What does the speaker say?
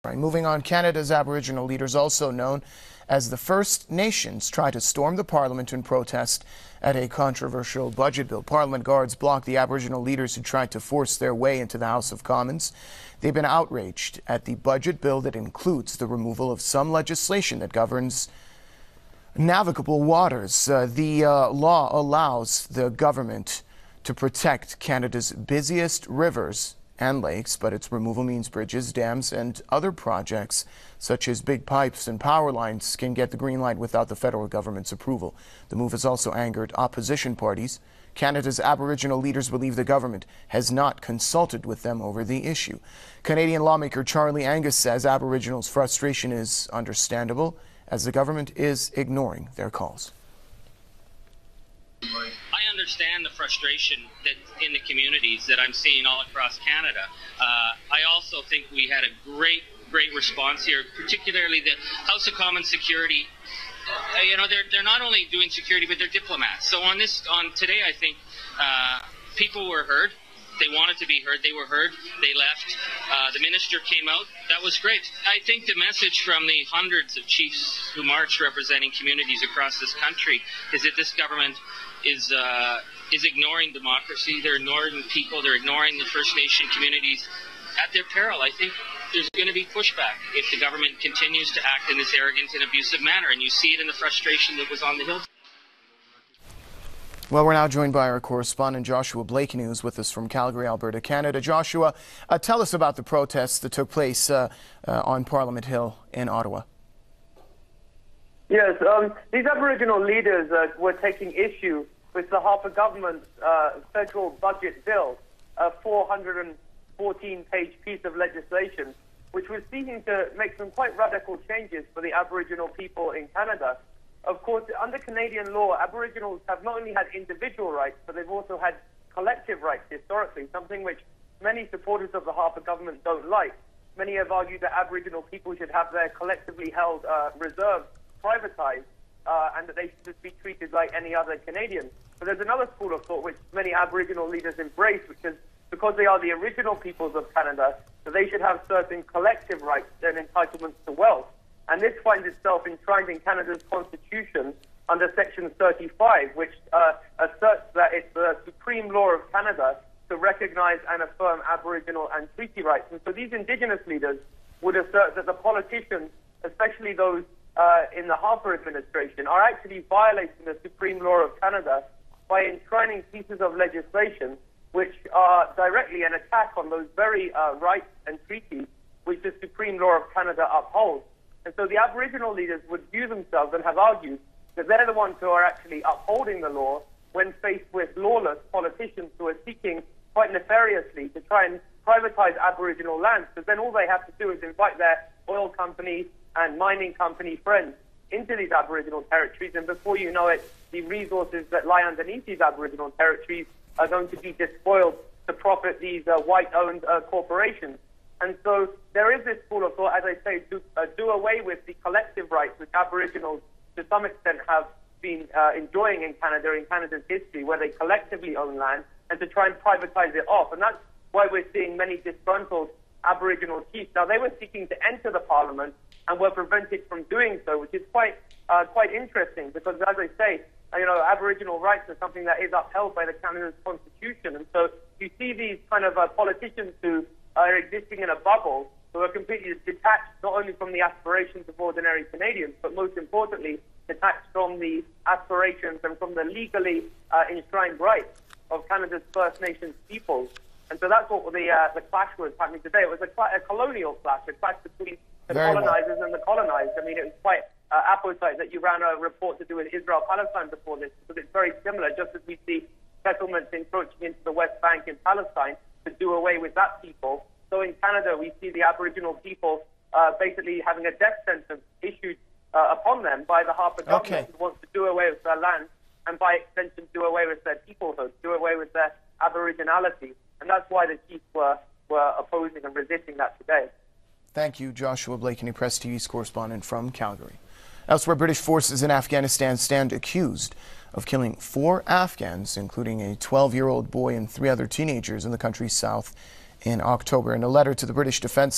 Right, moving on, Canada's Aboriginal leaders, also known as the First Nations, try to storm the Parliament in protest at a controversial budget bill. Parliament guards blocked the Aboriginal leaders who tried to force their way into the House of Commons. They've been outraged at the budget bill that includes the removal of some legislation that governs navigable waters. The law allows the government to protect Canada's busiest rivers and lakes, but its removal means bridges, dams, and other projects such as big pipes and power lines can get the green light without the federal government's approval. The move has also angered opposition parties. Canada's Aboriginal leaders believe the government has not consulted with them over the issue. Canadian lawmaker Charlie Angus says Aboriginals' frustration is understandable as the government is ignoring their calls. I understand the frustration that in the communities that I'm seeing all across Canada. I also think we had a great response here, particularly the House of Commons Security. They're not only doing security, but they're diplomats. So on today, I think people were heard. They wanted to be heard. They were heard. They left. The minister came out. That was great. I think the message from the hundreds of chiefs who marched representing communities across this country is that this government is ignoring democracy. They're ignoring people. They're ignoring the First Nation communities at their peril. I think there's going to be pushback if the government continues to act in this arrogant and abusive manner, and you see it in the frustration that was on the Hill. Well, we're now joined by our correspondent Joshua Blakeney, who's with us from Calgary, Alberta, Canada. Joshua, tell us about the protests that took place on Parliament Hill in Ottawa. Yes, these Aboriginal leaders were taking issue with the Harper government's federal budget bill, a 414-page piece of legislation, which was seeking to make some quite radical changes for the Aboriginal people in Canada. Of course, under Canadian law, Aboriginals have not only had individual rights, but they've also had collective rights historically, something which many supporters of the Harper government don't like. Many have argued that Aboriginal people should have their collectively held reserves privatized and that they should just be treated like any other Canadian. But there's another school of thought which many Aboriginal leaders embrace, which is because they are the original peoples of Canada, that they should have certain collective rights and entitlements to wealth. And this finds itself enshrined in Canada's constitution under Section 35, which asserts that it's the supreme law of Canada to recognize and affirm Aboriginal and treaty rights. And so these Indigenous leaders would assert that the politicians, especially those in the Harper administration, are actually violating the supreme law of Canada by enshrining pieces of legislation which are directly an attack on those very rights and treaties which the supreme law of Canada upholds. And so the Aboriginal leaders would view themselves and have argued that they're the ones who are actually upholding the law when faced with lawless politicians who are seeking quite nefariously to try and privatize Aboriginal lands, because then all they have to do is invite their oil company and mining company friends into these Aboriginal territories, and before you know it, the resources that lie underneath these Aboriginal territories are going to be despoiled to profit these white-owned corporations. And so there is this school of thought, as I say, to do away with the collective rights which Aboriginals to some extent have been enjoying in Canada's history, where they collectively own land, and to try and privatize it off. And that's why we're seeing many disgruntled Aboriginal chiefs. Now, they were seeking to enter the Parliament and were prevented from doing so, which is quite interesting, because, as I say, Aboriginal rights are something that is upheld by the Canada's Constitution. And so you see these kind of politicians who are existing in a bubble, who are completely detached not only from the aspirations of ordinary Canadians, but most importantly, detached from the aspirations and from the legally enshrined rights of Canada's First Nations peoples. And so that's what the clash was happening today. It was a colonial clash, a clash between the colonizers and the colonized. I mean, it was quite apposite that you ran a report to do with Israel-Palestine before this, because it's very similar, just as we see settlements encroaching into the West Bank in Palestine to do away with that people. So in Canada, we see the Aboriginal people basically having a death sentence issued upon them by the Harper government, who wants to do away with their land and by extension do away with their peoplehood, do away with their aboriginality. And that's why the chiefs were opposing and resisting that today. Thank you, Joshua Blakeney, Press TV's correspondent from Calgary. Elsewhere, British forces in Afghanistan stand accused of killing 4 Afghans, including a 12-year-old boy and 3 other teenagers in the country's south in October. In a letter to the British Defence